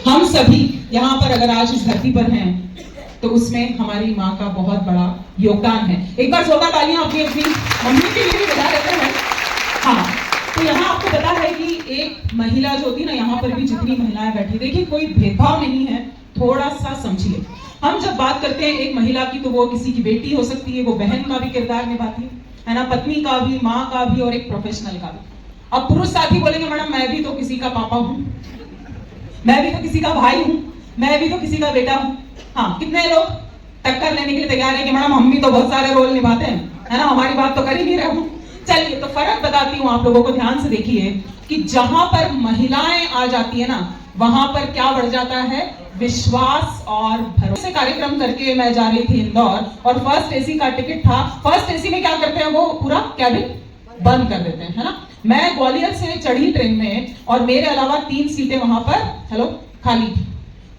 हम सभी यहाँ पर अगर आज इस धरती पर हैं तो उसमें हमारी माँ का बहुत बड़ा योगदान है। एक बार जोरदार तालियां अपनी अपनी मम्मी के लिए भी बजा देते हैं। हाँ, तो यहाँ आपको पता है कि एक महिला जो होती है ना, यहाँ पर भी जितनी महिलाएं बैठी, देखिए कोई भेदभाव नहीं है, थोड़ा सा समझिए। हम जब बात करते हैं एक महिला की तो वो किसी की बेटी हो सकती है, वो बहन का भी किरदार निभाती है ना, पत्नी का भी, माँ का भी और एक प्रोफेशनल का भी। अब पुरुष साथी बोलेंगे मैडम मैं भी तो किसी का पापा हूँ, मैं भी तो किसी का भाई हूँ, मैं भी तो किसी का बेटा हूँ। हाँ, कितने लोग टक्कर लेने के लिए तैयार है कि मैडम हम भी तो बहुत सारे रोल निभाते हैं, है ना, हमारी बात तो कर ही नहीं रहे हूँ। चलिए, तो फर्क बताती हूँ आप लोगों को, ध्यान से देखिए कि जहां पर महिलाएं आ जाती है ना, वहां पर क्या बढ़ जाता है, विश्वास और भरोसे। कार्यक्रम करके मैं जा रही थी इंदौर और फर्स्ट एसी का टिकट था। फर्स्ट एसी में क्या करते हैं, वो पूरा कैबिन बंद कर देते हैं, है ना। मैं ग्वालियर से चढ़ी ट्रेन में और मेरे अलावा 3 सीटें वहां पर खाली थी।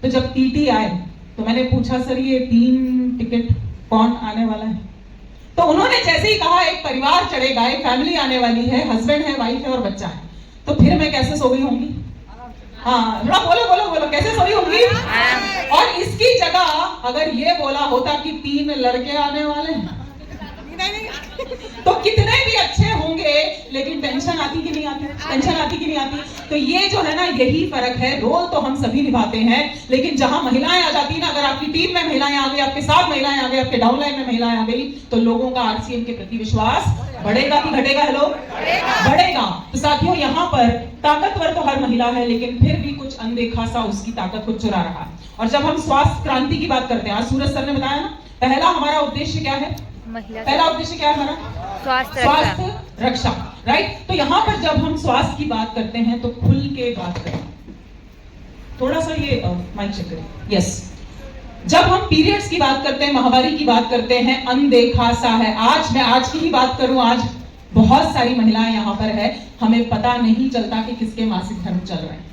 तो जब टीटी आए तो मैंने पूछा सर ये 3 टिकट कौन आने वाला है? तो उन्होंने जैसे ही कहा एक परिवार चढ़ेगा, एक फैमिली आने वाली है, हस्बैंड है, वाइफ है और बच्चा है। तो फिर मैं कैसे सो गई होंगी? हाँ, बोलो बोलो बोलो, कैसे सोई होंगी? और इसकी जगह अगर ये बोला होता कि 3 लड़के आने वाले हैं तो कितने भी अच्छे होंगे, लेकिन टेंशन आती कि नहीं आती? टेंशन आती कि नहीं आती? तो ये जो है ना, यही फर्क है। रोल तो हम सभी निभाते हैं, लेकिन जहां महिलाएं आ जाती है ना, अगर आपकी टीम में महिलाएं आ गई, आपके साथ महिलाएं आ गई, आपके डाउनलाइन में महिलाएं आ गई, तो लोगों का आरसीएम के प्रति विश्वास बढ़ेगा कि घटेगा? हेलो, बढ़ेगा। तो साथियों, यहाँ पर ताकतवर तो हर महिला है, लेकिन फिर भी कुछ अनदेखा सा उसकी ताकत को चुरा रहा है। और जब हम स्वास्थ्य क्रांति की बात करते हैं, आज सूरज सर ने बताया ना, पहला हमारा उद्देश्य क्या है? पहला उद्देश्य क्या है हमारा? स्वास्थ्य रक्षा, राइट। तो यहाँ पर जब हम स्वास्थ्य की बात करते हैं तो खुल के बात करें। थोड़ा सा ये माइक चेक करें, यस। जब हम पीरियड्स की बात करते हैं, माहवारी की बात करते हैं, अनदेखा सा है। आज मैं आज की ही बात करूं, आज बहुत सारी महिलाएं यहाँ पर है, हमें पता नहीं चलता कि किसके मासिक धर्म चल रहे हैं।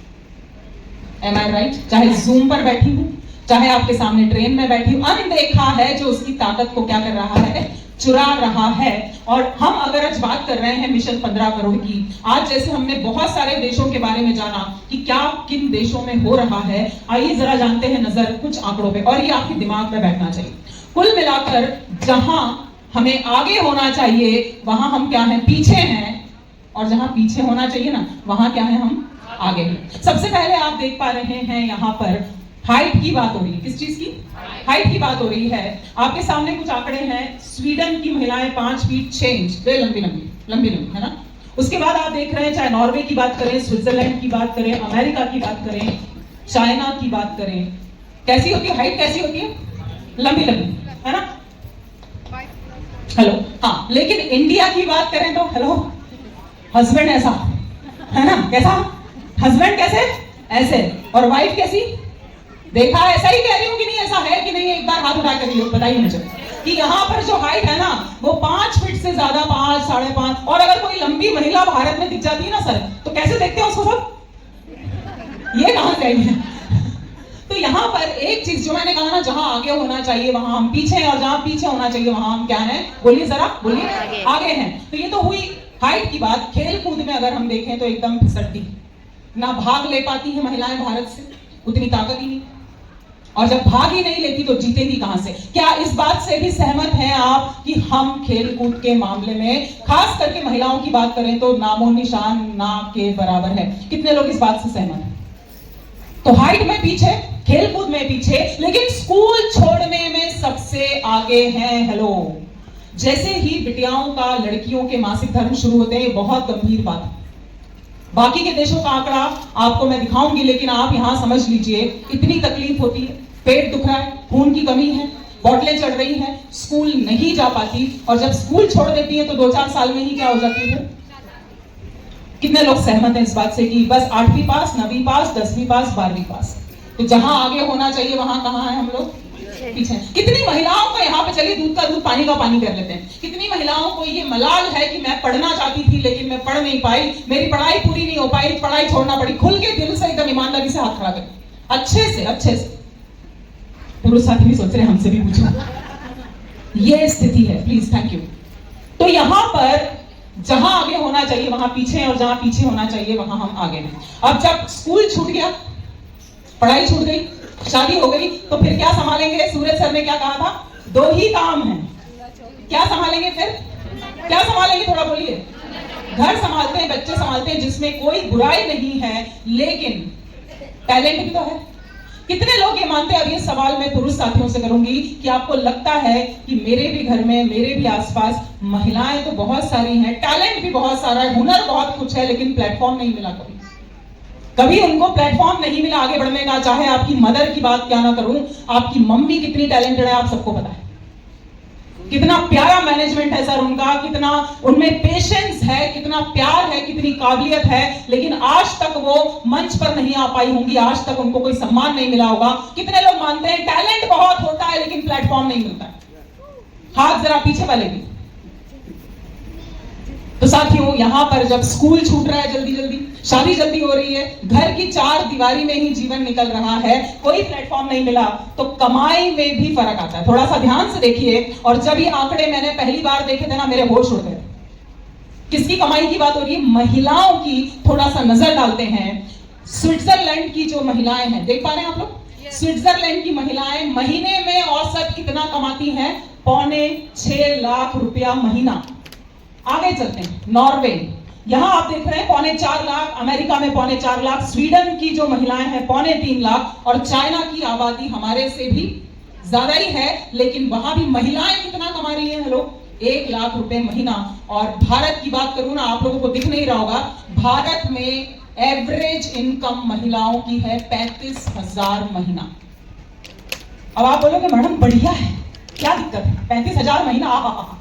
एम आई राइट? चाहे जूम पर बैठी हूं, चाहे आपके सामने ट्रेन में बैठी हूं, अनदेखा है जो उसकी ताकत को क्या कर रहा है? चुरा रहा है। और हम अगर आज बात कर रहे हैं मिशन 15 करोड़ की, आज जैसे हमने बहुत सारे देशों के बारे में जाना कि क्या किन देशों में हो रहा है, आइए जरा जानते हैं नजर कुछ आंकड़ों पे, और ये आपके दिमाग में बैठना चाहिए। कुल मिलाकर जहां हमें आगे होना चाहिए वहां हम क्या हैं? पीछे हैं। और जहां पीछे होना चाहिए ना, वहां क्या है? हम आगे हैं। सबसे पहले आप देख पा रहे हैं यहाँ पर हाइट की बात हो रही है। किस चीज की? हाइट की बात हो रही है। आपके सामने कुछ आंकड़े हैं। स्वीडन की महिलाएं 5 फीट 6 इंच, वे लंबी लंबी है ना। उसके बाद आप देख रहे हैं, चाहे नॉर्वे की बात करें, स्विट्जरलैंड की बात करें, अमेरिका की बात करें, चाइना की बात करें, कैसी होती है हाइट? कैसी होती है? लंबी है ना। हेलो, हाँ। लेकिन इंडिया की बात करें तो हेलो, हस्बैंड ऐसा है ना, कैसा हस्बैंड? कैसे? ऐसे। और वाइफ कैसी? देखा? ऐसा ही कह रही हूँ कि नहीं? ऐसा है कि नहीं? एक बार हाथ उठा कर बताइए मुझे कि यहाँ पर जो हाइट है ना, वो 5 फीट से ज्यादा, 5, 5.5। और अगर कोई लंबी महिला भारत में दिख जाती है ना सर, तो कैसे देखते हैं उसको सब? ये कहां से आई है? तो यहाँ पर एक चीज जो मैंने कहा ना, जहां आगे होना चाहिए वहां हम पीछे हैं, और जहां पीछे होना चाहिए वहां हम क्या हैं? बोलिए जरा, बोलिए। आगे हैं। तो ये तो हुई हाइट की बात। खेल कूद में अगर हम देखें तो एकदम फिसलती, ना भाग ले पाती है महिलाएं भारत से, उतनी ताकत ही नहीं। और जब भाग ही नहीं लेती तो जीतेगी कहां से? क्या इस बात से भी सहमत हैं आप कि हम खेल कूद के मामले में, खास करके महिलाओं की बात करें तो नामो निशान ना के बराबर है? कितने लोग इस बात से सहमत हैं? तो हाइट में पीछे, खेल कूद में पीछे, लेकिन स्कूल छोड़ने में सबसे आगे हैं। हेलो, जैसे ही बिटियाओं का, लड़कियों के मासिक धर्म शुरू होते हैं, बहुत गंभीर बात है। बाकी के देशों का आंकड़ा आपको मैं दिखाऊंगी, लेकिन आप यहां समझ लीजिए, इतनी तकलीफ होती है, पेट दुख रहा है, खून की कमी है, बोतलें चढ़ रही हैं, स्कूल नहीं जा पाती, और जब स्कूल छोड़ देती है तो 2-4 साल में ही क्या हो जाती है? कितने लोग सहमत हैं इस बात से कि बस 8वीं पास, 9वीं पास, 10वीं पास, 12वीं पास? तो जहां आगे होना चाहिए वहां कहां है हम लोग? पीछे। कितनी महिलाओं को यहाँ पे, चलिए दूध का दूध पानी का पानी कर लेते हैं, कितनी महिलाओं को ये मलाल है कि मैं पढ़ना चाहती थी लेकिन मैं पढ़ नहीं पाई, मेरी पढ़ाई पूरी नहीं हो पाई, पढ़ाई छोड़ना पड़ी। खुल के दिल से एकदम ईमानदारी से हाथ खड़ा कर, अच्छे से। पुरुष साथी भी सोच रहे हैं हमसे भी पूछो। ये स्थिति है, प्लीज, थैंक यू। तो यहाँ पर जहां आगे होना चाहिए वहां पीछे हैं, और जहां पीछे होना चाहिए वहां हम आगे हैं। अब जब स्कूल छूट गया, पढ़ाई छूट गई, शादी हो गई, तो फिर क्या संभालेंगे? सूरज सर ने क्या कहा था? 2 ही काम है। क्या संभालेंगे फिर? क्या संभालेंगे? थोड़ा बोलिए। घर संभालते हैं, बच्चे संभालते हैं, जिसमें कोई बुराई नहीं है, लेकिन टैलेंट भी तो है। कितने लोग ये मानते हैं? अब ये सवाल मैं पुरुष साथियों से करूंगी कि आपको लगता है कि मेरे भी घर में, मेरे भी आसपास महिलाएं तो बहुत सारी हैं, टैलेंट भी बहुत सारा है, हुनर बहुत कुछ है, लेकिन प्लेटफॉर्म नहीं मिला कभी उनको प्लेटफॉर्म नहीं मिला आगे बढ़ने का। चाहे आपकी मदर की बात क्या ना करूं, आपकी मम्मी कितनी टैलेंटेड है आप सबको पता है, कितना प्यारा मैनेजमेंट है सर उनका, कितना उनमें पेशेंस है, कितना प्यार है, कितनी काबिलियत है, लेकिन आज तक वो मंच पर नहीं आ पाई होंगी, आज तक उनको कोई सम्मान नहीं मिला होगा। कितने लोग मानते हैं टैलेंट बहुत होता है लेकिन प्लेटफॉर्म नहीं मिलता है? हाथ जरा पीछे वाले भी। तो साथियों, यहां पर जब स्कूल छूट रहा है जल्दी जल्दी, शादी जल्दी हो रही है, घर की 4 दीवारी में ही जीवन निकल रहा है, कोई प्लेटफॉर्म नहीं मिला, तो कमाई में भी फर्क आता है। थोड़ा सा ध्यान से देखिए। और जब ये आंकड़े मैंने पहली बार देखे थे ना, मेरे होश उड़ गए। किसकी कमाई की बात हो रही है? महिलाओं की। थोड़ा सा नजर डालते हैं। स्विट्जरलैंड की जो महिलाएं हैं, देख पा रहे हैं आप लोग? स्विट्जरलैंड की महिलाएं महीने में औसत कितना कमाती हैं? 6.25 लाख रुपया महीना। आगे चलते हैं, नॉर्वे, यहां आप देख रहे हैं 4.25 लाख, अमेरिका में 4.25 लाख, स्वीडन की जो महिलाएं हैं 3.25 लाख, और चाइना की आबादी हमारे से भी ज्यादा ही है, लेकिन वहां भी महिलाएं कितना कमा रही हैं? हेलो, 1 लाख रुपए महीना। और भारत की बात करूं ना, आप लोगों को दिख नहीं रहा होगा, भारत में एवरेज इनकम महिलाओं की है 35,000 महीना। अब आप बोलोगे मैडम बढ़िया है, क्या दिक्कत है? 35,000 महीना।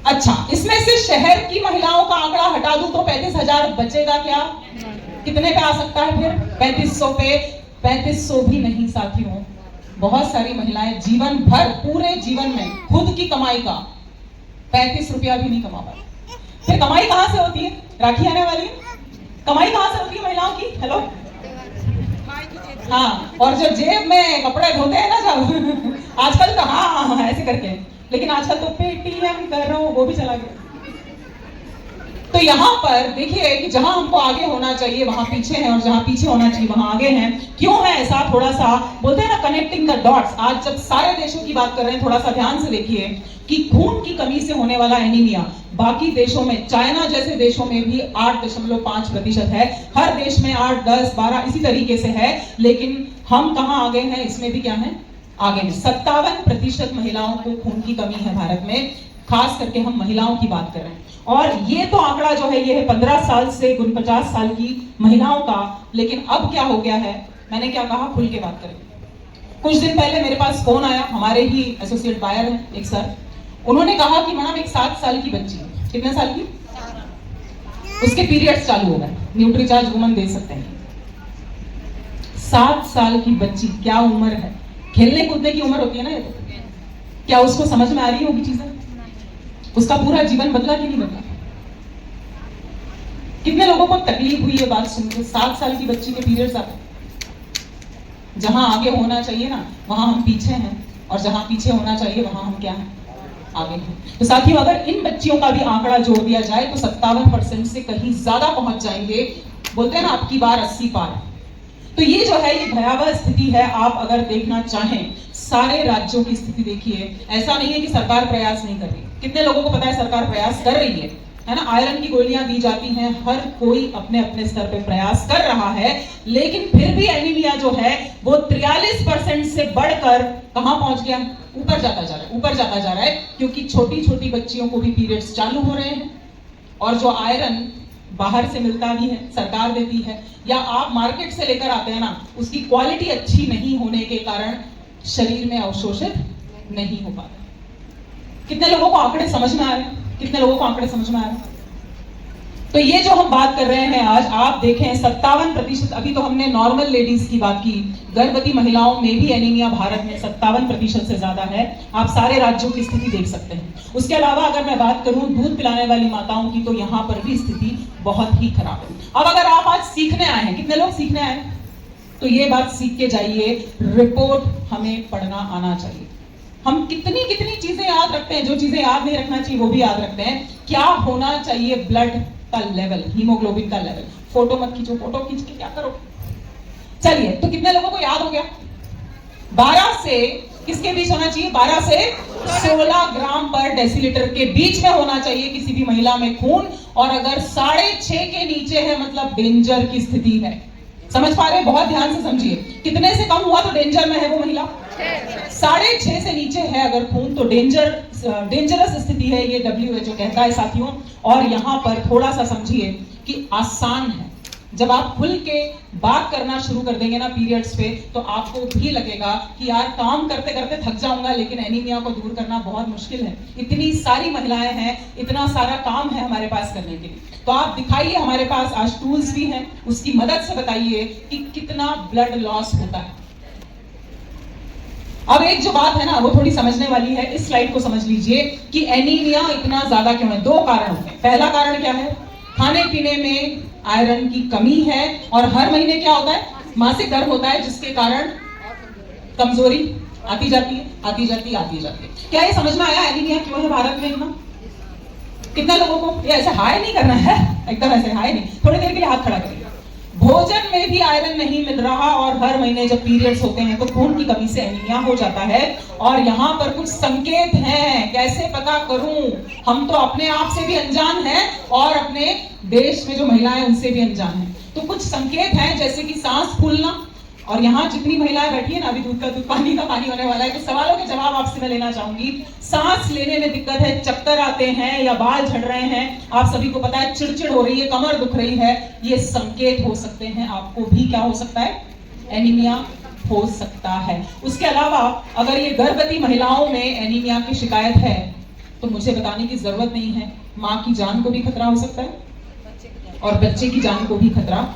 अच्छा, इसमें से शहर की महिलाओं का आंकड़ा हटा दूं तो 35,000 बचेगा क्या? कितने पे आ सकता है फिर? 3500 पे। 3500 भी नहीं साथियों, बहुत सारी महिलाएं जीवन भर, पूरे जीवन में खुद की कमाई का 35 रुपया भी नहीं कमा पाती। फिर कमाई कहां से होती है? राखी आने वाली, कमाई कहां से होती है महिलाओं की? हेलो, हाँ, और जो जेब में कपड़े धोते हैं ना जब आजकल तो हाँ ऐसे करके, लेकिन आजकल तो पेटीएम करो, वो भी चला गया। तो यहां पर देखिए कि जहां हमको आगे होना चाहिए वहां पीछे हैं, और जहां पीछे होना चाहिए वहां आगे हैं। क्यों है ऐसा? थोड़ा सा बोलते हैं ना कनेक्टिंग द डॉट्स। आज जब सारे देशों की बात कर रहे हैं, थोड़ा सा ध्यान से देखिए कि खून की कमी से होने वाला एनीमिया बाकी देशों में, चाइना जैसे देशों में भी 8.5% है, हर देश में 8, 10, 12 इसी तरीके से है, लेकिन हम कहां आगे हैं? इसमें भी क्या है? आगे में 57% महिलाओं को खून की कमी है भारत में, खास करके हम महिलाओं की बात कर रहे हैं। और ये तो आंकड़ा जो है ये है 15 साल से 49 साल की महिलाओं का, लेकिन अब क्या हो गया है? मैंने क्या कहा, खुल के बात करें। कुछ दिन पहले मेरे पास फोन आया, हमारे ही एसोसिएट बायर हैं एक सर, उन्होंने कहा कि मैडम एक 7 साल की बच्ची, कितने साल की? उसके पीरियड्स चालू हो गए, न्यूट्रीचार्ज वुमन दे सकते हैं। 7 साल की बच्ची, क्या उम्र है? खेलने कूदने की उम्र होती है ना ये तो। क्या उसको समझ में आ रही होगी चीजें? उसका पूरा जीवन बदला कि नहीं बदला? कितने लोगों को तकलीफ हुई ये बात सुनकर? 7 साल की बच्ची के पीरियड्स आते। जहां आगे होना चाहिए ना वहां हम पीछे हैं, और जहां पीछे होना चाहिए वहां हम क्या हैं? आगे हैं। तो साथियों, अगर इन बच्चियों का भी आंकड़ा जोड़ दिया जाए तो 57% से कहीं ज्यादा पहुंच जाएंगे। बोलते हैं ना आपकी बार 80 पार। तो ये जो है ये भयावह स्थिति है। आप अगर देखना चाहें सारे राज्यों की स्थिति देखिए, ऐसा नहीं है कि सरकार प्रयास नहीं कर रही। कितने लोगों को पता है सरकार प्रयास कर रही है ना? आयरन की गोलियां दी जाती हैं, हर कोई अपने अपने स्तर पे प्रयास कर रहा है, लेकिन फिर भी एनीमिया जो है वो 43% से बढ़कर कहां पहुंच गया? ऊपर जाता जा रहा है, ऊपर जाता जा रहा है, क्योंकि छोटी छोटी बच्चियों को भी पीरियड्स चालू हो रहे हैं, और जो आयरन बाहर से मिलता भी है, सरकार देती है, या आप मार्केट से लेकर आते हैं ना, उसकी क्वालिटी अच्छी नहीं होने के कारण शरीर में अवशोषित नहीं हो पाता। कितने लोगों को आंकड़े समझ में आ रहे हैं? कितने लोगों को आंकड़े समझ में आ रहे हैं? तो ये जो हम बात कर रहे हैं आज, आप देखें 57%। अभी तो हमने नॉर्मल लेडीज की बात की, गर्भवती महिलाओं में भी एनीमिया भारत में 57% से ज्यादा है। आप सारे राज्यों की स्थिति देख सकते हैं। उसके अलावा अगर मैं बात करूं दूध पिलाने वाली माताओं की, तो यहां पर भी स्थिति बहुत ही खराब है। अब अगर आप आज सीखने आए हैं, कितने लोग सीखने आए हैं? तो ये बात सीख के जाइए, रिपोर्ट हमें पढ़ना आना चाहिए। हम कितनी कितनी चीजें याद रखते हैं, जो चीजें याद नहीं रखना चाहिए वो भी याद रखते हैं। क्या होना चाहिए? ब्लड का लेवल, हीमोग्लोबिन का लेवल। फोटो मत खींचो, फोटो खींच के क्या करो? चलिए, तो कितने लोगों को याद हो गया? 12 से किसके बीच होना चाहिए? 12 से 16 ग्राम पर डेसीलीटर के बीच में होना चाहिए किसी भी महिला में खून। और अगर 6.5 के नीचे है मतलब डेंजर की स्थिति है। समझ पा रहे हैं? बहुत ध्यान से समझिए। कितने से कम हुआ तो डेंजर में है वो महिला? 6.5 से नीचे है अगर खून तो डेंजरस स्थिति है, ये WHO कहता है साथियों। और यहां पर थोड़ा सा समझिए कि आसान है। जब आप खुल के बात करना शुरू कर देंगे ना पीरियड्स पे, तो आपको भी लगेगा कि यार काम करते करते थक जाऊंगा, लेकिन एनीमिया को दूर करना बहुत मुश्किल है। इतनी सारी महिलाएं हैं, इतना सारा काम है हमारे पास करने के लिए। तो आप दिखाइए, हमारे पास आज टूल्स भी हैं, उसकी मदद से बताइए कि कितना ब्लड लॉस होता है। अब एक जो बात है ना वो थोड़ी समझने वाली है, इस स्लाइड को समझ लीजिए कि एनीमिया इतना ज्यादा क्यों है। 2 कारण होते हैं। पहला कारण क्या है? खाने पीने में आयरन की कमी है। और हर महीने क्या होता है? मासिक गर्भ होता है, जिसके कारण कमजोरी आती जाती है, आती जाती है, आती जाती है। क्या ये समझ में आया एनीमिया क्यों है भारत में इतना? कितने लोगों को? ये ऐसे हाय नहीं करना है, एकदम ऐसे हाय नहीं, थोड़ी देर के लिए हाथ खड़ा करिए। भोजन में भी आयरन नहीं मिल रहा और हर महीने जब पीरियड्स होते हैं तो खून की कमी से एनीमिया हो जाता है। और यहाँ पर कुछ संकेत हैं, कैसे पता करूं? हम तो अपने आप से भी अनजान हैं और अपने देश में जो महिलाएं उनसे भी अनजान हैं। तो कुछ संकेत हैं जैसे कि सांस फूलना। और यहाँ जितनी महिलाएं बैठी है ना, अभी दूध का दूध पानी का पानी होने वाला है, तो सवालों के जवाब आपसे मैं लेना चाहूंगी। सांस लेने में दिक्कत है, चक्कर आते हैं या बाल झड़ रहे हैं, आप सभी को पता है, चिड़चिड़ हो रही है, कमर दुख रही है, ये संकेत हो सकते हैं। आपको भी क्या हो सकता है? एनीमिया हो सकता है। उसके अलावा अगर ये गर्भवती महिलाओं में एनीमिया की शिकायत है तो मुझे बताने की जरूरत नहीं है, माँ की जान को भी खतरा हो सकता है और बच्चे की जान को भी खतरा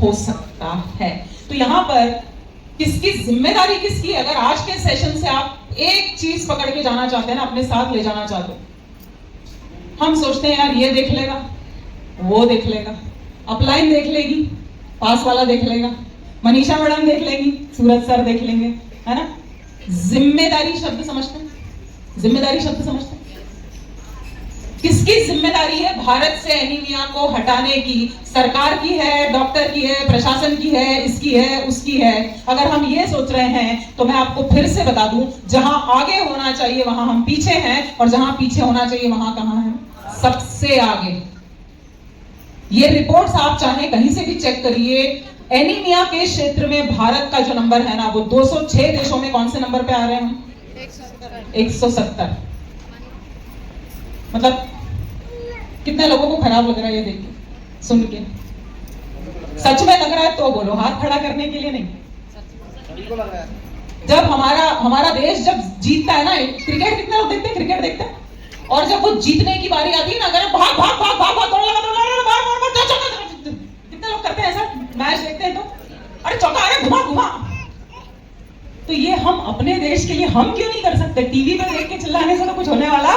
हो सकता है। तो यहाँ पर किसकी जिम्मेदारी किसकी? अगर आज के सेशन से आप एक चीज पकड़ के जाना चाहते हैं ना, अपने साथ ले जाना चाहते हो, हम सोचते हैं यार ये देख लेगा, वो देख लेगा, अपलाइन देख लेगी, पास वाला देख लेगा, मनीषा मैडम देख लेंगी, सूरज सर देख लेंगे, है ना? जिम्मेदारी शब्द समझते हैं? जिम्मेदारी शब्द समझते हैं? किसकी जिम्मेदारी है भारत से एनीमिया को हटाने की? सरकार की है, डॉक्टर की है, प्रशासन की है, इसकी है, उसकी है? अगर हम ये सोच रहे हैं तो मैं आपको फिर से बता दूं, जहां आगे होना चाहिए वहां हम पीछे हैं, और जहां पीछे होना चाहिए वहां कहां है? सबसे आगे। ये रिपोर्ट्स आप चाहे कहीं से भी चेक करिए, एनीमिया के क्षेत्र में भारत का जो नंबर है ना वो 206 देशों में कौन से नंबर पे आ रहे हैं हम? 170। मतलब कितने लोगों को खराब लग रहा है ये देख के, सुन के? सच में लग रहा है तो बोलो, हाथ खड़ा करने के लिए नहीं। जब हमारा देश जब जीतता है ना, क्रिकेट कितने लोग देखते हैं? क्रिकेट देखते हैं, और जब वो जीतने की बारी आती है ना, अगर भाग भाग भाग भाग भाग दौड़ लगा, कितने लोग करते हैं ऐसा? मैच देखते हैं तो अरे चौका, अरे घुमा घुमा। तो ये हम अपने देश के लिए हम क्यों नहीं कर सकते? टीवी पे देख के चिल्लाने से तो कुछ होने वाला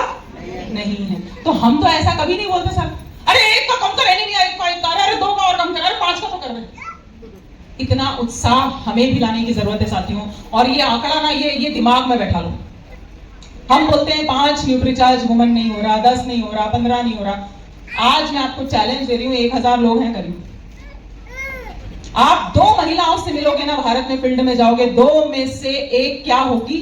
नहीं है। तो हम तो ऐसा कभी नहीं बोलते सर, अरे 1 का कम कर, एनीमिया 1 पॉइंट कर, अरे 2 का और कम कर, अरे 5 का तो कर दे। इतना उत्साह हमें भी लाने की जरूरत है साथियों। और ये आंकड़ा ना ये दिमाग में बैठा लो। हम बोलते हैं 5 न्यूट्रीचार्ज वुमन नहीं हो रहा, 10 नहीं हो रहा, 15 नहीं हो रहा। आज मैं आपको चैलेंज दे रही हूँ, 1000 लोग हैं करीब, आप 2 महिलाओं से मिलोगे ना भारत में, फील्ड में जाओगे, 2 में से 1 क्या होगी?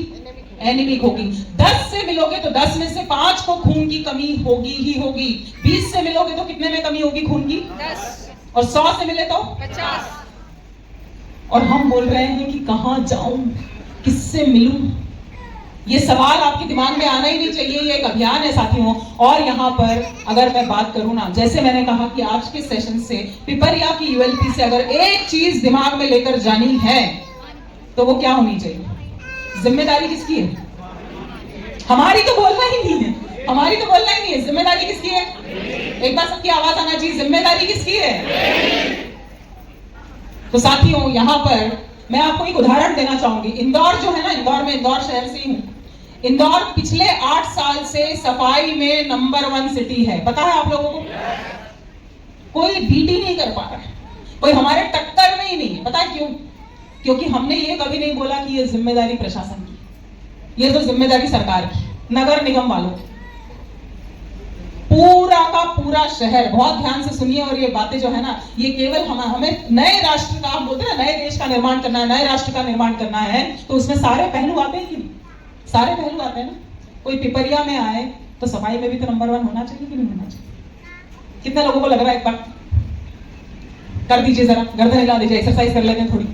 एनीमिक होगी। 10 से मिलोगे तो 10 में से 5 को खून की कमी होगी ही होगी। 20 से मिलोगे तो कितने में कमी होगी खून की? 10। और 100 से मिले तो 50। और हम बोल रहे हैं कि कहां जाऊं, किससे मिलूं? ये सवाल आपके दिमाग में आना ही नहीं चाहिए। ये एक अभियान है साथियों। और यहाँ पर अगर मैं बात करूं ना, जैसे मैंने कहा कि आज के सेशन से पिपरिया की यूएलपी से अगर एक चीज दिमाग में लेकर जानी है तो वो क्या होनी चाहिए? जिम्मेदारी किसकी है? हमारी तो बोलना ही नहीं है, हमारी तो बोलना ही नहीं है। जिम्मेदारी किसकी है? एक बार सबकी आवाज आना चाहिए, जिम्मेदारी किसकी है? तो साथियों यहाँ पर मैं आपको एक उदाहरण देना चाहूंगी। इंदौर जो है ना, इंदौर में, इंदौर शहर से ही हूं, इंदौर पिछले 8 साल से सफाई में नंबर 1 सिटी है। पता है आप लोगों को? कोई बीट ही नहीं कर पा रहा है, कोई हमारे टक्कर में ही नहीं है। पता है क्यों? क्योंकि हमने ये कभी नहीं बोला कि ये जिम्मेदारी प्रशासन की, ये तो जिम्मेदारी सरकार की, नगर निगम वालों की। पूरा का पूरा शहर, बहुत ध्यान से सुनिए, और ये बातें जो है ना, ये केवल हमें नए राष्ट्र का, हम बोलते हैं ना, नए देश का निर्माण करना है, नए राष्ट्र का निर्माण करना है, तो उसमें सारे पहलू आते हैं कि नहीं? सारे पहलू आते हैं ना। कोई पिपरिया में आए तो सफाई में भी तो नंबर 1 होना चाहिए कि नहीं होना चाहिए? कितने लोगों को लग रहा है? एक बार कर दीजिए, जरा गर्दन हिला दीजिए, एक्सरसाइज कर लेते हैं थोड़ी।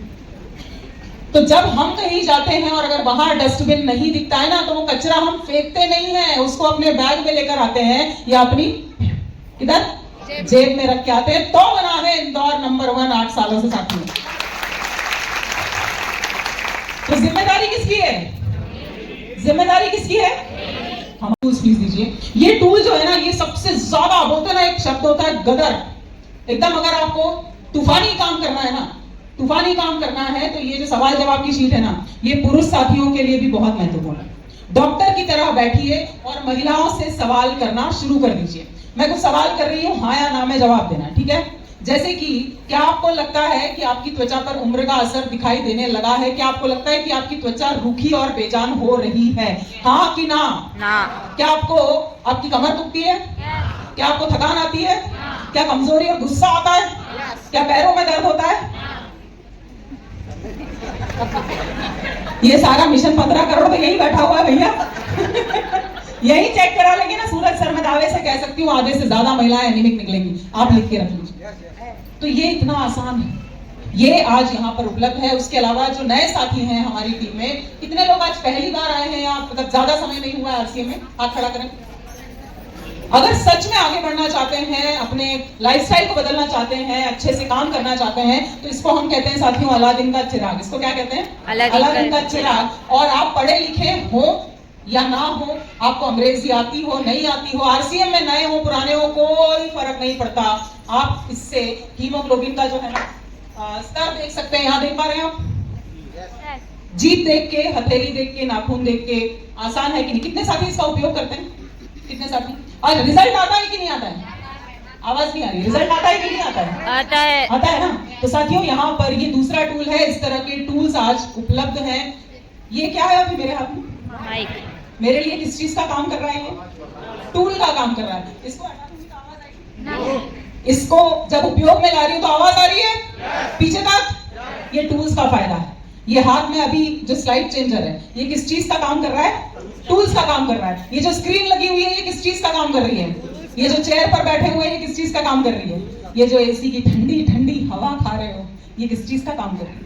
तो जब हम कहीं जाते हैं और अगर बाहर डस्टबिन नहीं दिखता है ना, तो वो कचरा हम फेंकते नहीं है, उसको अपने बैग में लेकर आते हैं या अपनी किधर जेब में रख के आते हैं। तो बना है इंदौर नंबर 1 8 सालों से साथियों। तो जिम्मेदारी किसकी है? जिम्मेदारी किसकी है? हम टूल्स प्लीज दीजिए। ये टूल जो है ना, ये सबसे ज्यादा बोलते हैं ना, एक शब्द होता है गदर। एकदम अगर आपको तूफानी काम करना है ना, तूफानी काम करना है, तो ये जो सवाल जवाब की शीट है ना, ये पुरुष साथियों के लिए भी बहुत महत्वपूर्ण है। डॉक्टर की तरह बैठिए और महिलाओं से सवाल करना शुरू कर दीजिए। मैं कुछ सवाल कर रही हूँ, हाँ या ना में जवाब देना, ठीक है? जैसे कि क्या आपको लगता है कि आपकी त्वचा पर उम्र का असर दिखाई देने लगा है? क्या आपको लगता है कि आपकी त्वचा रूखी और बेजान हो रही है? हाँ कि ना? ना। क्या आपको आपकी कमर दुखती है? क्या आपको थकान आती है? क्या कमजोरी और गुस्सा आता है? क्या पैरों में दर्द होता है? ये सारा मिशन 15 करोड़ तो यही बैठा हुआ है भैया। यही चेक करा लेंगे ना सूरज सर, मैं दावे से कह सकती हूँ आधे से ज्यादा महिलाएं एनीमिक निकलेंगी। आप लिख के रख लीजिए। तो ये इतना आसान है, ये आज यहाँ पर उपलब्ध है। उसके अलावा जो नए साथी हैं हमारी टीम में, कितने लोग आज पहली बार आए हैं या मतलब ज्यादा समय नहीं हुआ आरसीएम में? हाथ खड़ा करें। अगर सच में आगे बढ़ना चाहते हैं, अपने लाइफस्टाइल को बदलना चाहते हैं, अच्छे से काम करना चाहते हैं, तो इसको हम कहते हैं साथियों अलादीन का चिराग। इसको क्या कहते हैं? अलादीन का चिराग। और आप पढ़े लिखे हो या ना हो, आपको अंग्रेजी आती हो नहीं आती हो, आरसीएम में नए हो पुराने हो, कोई फर्क नहीं पड़ता। आप इससे हीमोग्लोबिन का जो है ना स्तर देख सकते हैं। यहाँ देख पा रहे हैं आप? जीभ देख के, हथेली देख के, नाखून देख के। आसान है कि नहीं? कितने साथी इसका उपयोग करते हैं? कितने साथी? और रिजल्ट आता है कि नहीं आता है? आवाज नहीं आ रही। रिजल्ट आता है कि नहीं आता है? आता है। आता है ना। तो साथियों यहाँ पर ये दूसरा टूल है। इस तरह के टूल्स आज उपलब्ध हैं। ये क्या है अभी मेरे हाथ में? माइक। मेरे लिए किस चीज का काम कर रहा है? ये टूल का काम कर रहा है। इसको हटा दूंगी तो आवाज आएगी? नहीं। इसको जब उपयोग में ला रही हूँ तो आवाज आ रही है? पीछे तक। ये टूल्स का फायदा है। ये हाथ में अभी जो स्लाइड चेंजर है, ये किस चीज का काम कर रहा है? टूल्स का काम कर रहा है। ये जो स्क्रीन लगी हुई है, ये किस चीज का काम कर रही है? ये जो चेयर पर बैठे हुए हैं, ये किस चीज का काम कर रही है? ये जो एसी की ठंडी ठंडी हवा खा रहे हो, ये किस चीज का काम कर रही है?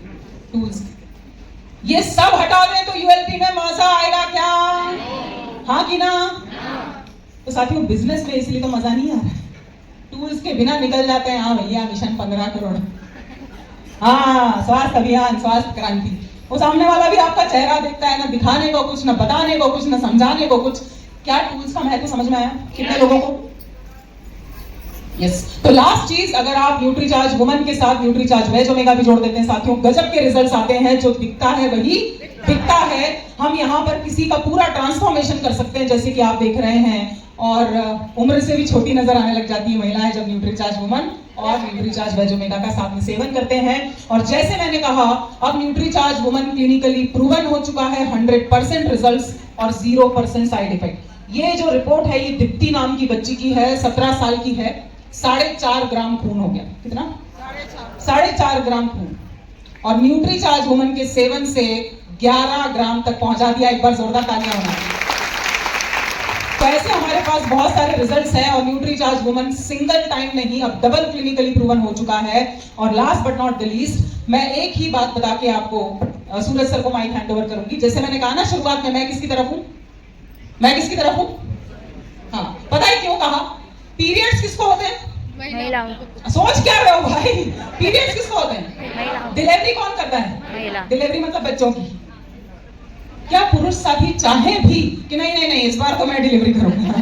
टूल्स। ये सब हटा दें तो यूएलपी में मजा आएगा क्या? हाँ कि ना? तो साथियों बिजनेस में इसलिए तो मजा नहीं आ रहा है। टूल्स के बिना निकल जाते हैं। हाँ भैया मिशन 15 करोड़, हाँ स्वास्थ्य अभियान, स्वास्थ्य क्रांति। वो सामने वाला भी आपका चेहरा देखता है, ना दिखाने को कुछ, ना बताने को कुछ, ना समझाने को कुछ। क्या टूल्स का महत्व समझ में आया कितने लोगों को? यस। तो लास्ट चीज, अगर आप न्यूट्रीचार्ज वुमन के साथ न्यूट्रीचार्ज वेज ओमेगा भी जोड़ देते हैं साथियों, गजब के रिजल्ट्स आते हैं। जो दिखता है वही दिखता है। हम यहाँ पर किसी का पूरा ट्रांसफॉर्मेशन कर सकते हैं, जैसे कि आप देख रहे हैं। और उम्र से भी छोटी नजर आने लग जाती है महिलाएं जब न्यूट्रीचार्ज वुमन और न्यूट्रीचार्ज वेज ओमेगा का साथ में सेवन करते हैं। और जैसे मैंने कहा, अब न्यूट्रीचार्ज वुमन क्लिनिकली प्रूवन हो चुका है, 100% रिजल्ट्स और 0% साइड इफेक्ट। ये जो रिपोर्ट है, ये दीप्ति नाम की बच्ची की है, 17 साल की है। 4.5 ग्राम खून हो गया। कितना? 4.5 ग्राम खून। और न्यूट्रीचार्ज वुमन के सेवन से 11 ग्राम तक पहुंचा दिया। एक बार जोरदार तालियां होना। तो ऐसे हमारे पास बहुत सारे रिजल्ट्स हैं। और न्यूट्रीचार्ज वुमन सिंगल टाइम नहीं, अब डबल क्लिनिकली प्रूवन हो चुका है। और last but not the least, मैं एक ही बात बता के आपको सूरज सर को माइक हैंड ओवर करूंगी। जैसे मैंने कहा ना शुरुआत में, मैं किसकी तरफ हूं? मैं किसकी तरफ हूं? हाँ, पता है क्यों कहा? पीरियड्स किसको होते हैं? महिलाओं। सोच क्या रहे हो भाई? पीरियड्स किसको होते हैं? महिलाओं। डिलीवरी कौन करता है? महिला। डिलीवरी मतलब बच्चों की। क्या पुरुष साथी चाहे भी कि नहीं नहीं नहीं इस बार तो मैं डिलीवरी करूंगा?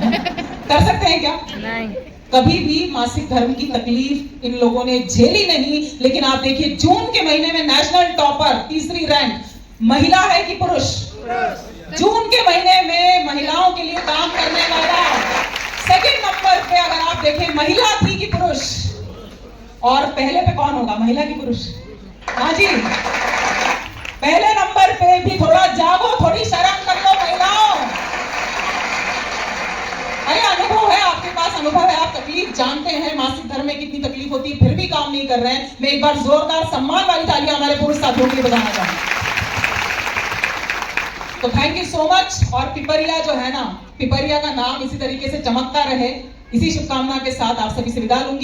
कर सकते हैं क्या? नहीं। कभी भी मासिक धर्म की तकलीफ इन लोगों ने झेली नहीं। लेकिन आप देखिए, जून के महीने में नेशनल टॉपर, तीसरी रैंक महिला है कि पुरुष? जून के महीने में महिलाओं के लिए काम करने वाला सेकंड नंबर पे अगर आप देखें, महिला थी कि पुरुष? और पहले पे कौन होगा, महिला की पुरुष? हाँ जी, पहले नंबर पे भी। थोड़ा जागो, थोड़ी शर्म कर लो महिलाओं। अरे अनुभव है आपके पास, अनुभव जानते हैं मासिक धर्म में कितनी तकलीफ होती है, फिर भी काम नहीं कर रहे हैं। मैं एक बार जोरदार सम्मान वाली तालियां हमारे पुरुष साथियों के लिए बजाना चाहूंगी। तो थैंक यू सो मच। और पिपरिया जो है ना, पिपरिया का नाम इसी तरीके से चमकता रहे, इसी शुभकामना के साथ आप सभी से विदा लूंगी।